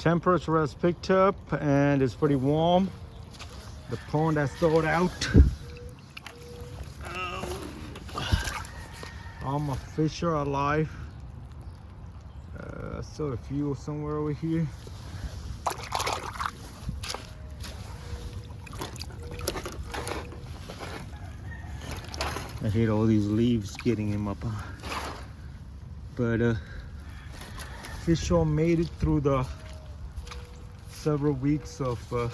Temperature has picked up and it's pretty warm. The pond has thawed out. All my fish are alive. I saw a few somewhere over here. I hate all these leaves getting in my pond. But fish all made it through the several weeks of the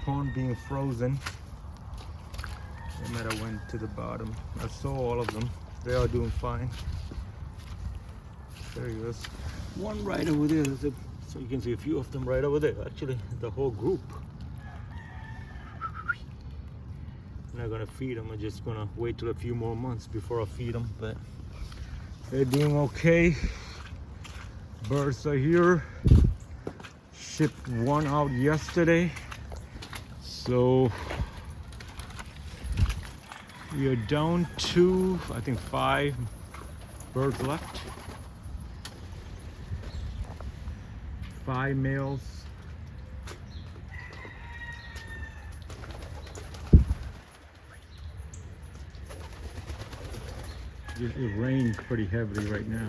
pond being frozen. They might have went to the bottom. I saw all of them. They are doing fine. There he is. One right over there. So you can see a few of them right over there. Actually, the whole group. I'm not gonna feed them. I'm just gonna wait till a few more months before I feed them. But they're doing okay. Birds are here. Shipped one out yesterday. So we are down to, I think, 5 birds left. 5 males. It rains pretty heavily right now.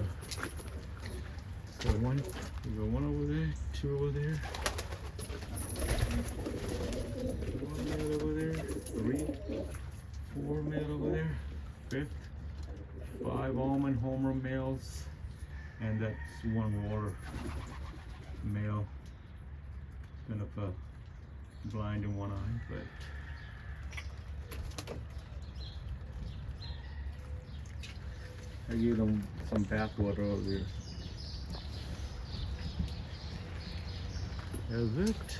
So we got one over there, 2 over there. 1 male over there, 3, 4 male over there, 5th, 5 almond homer males, and that's 1 water male. Kind of blind in one eye, but I gave them some bath water over there. That's it.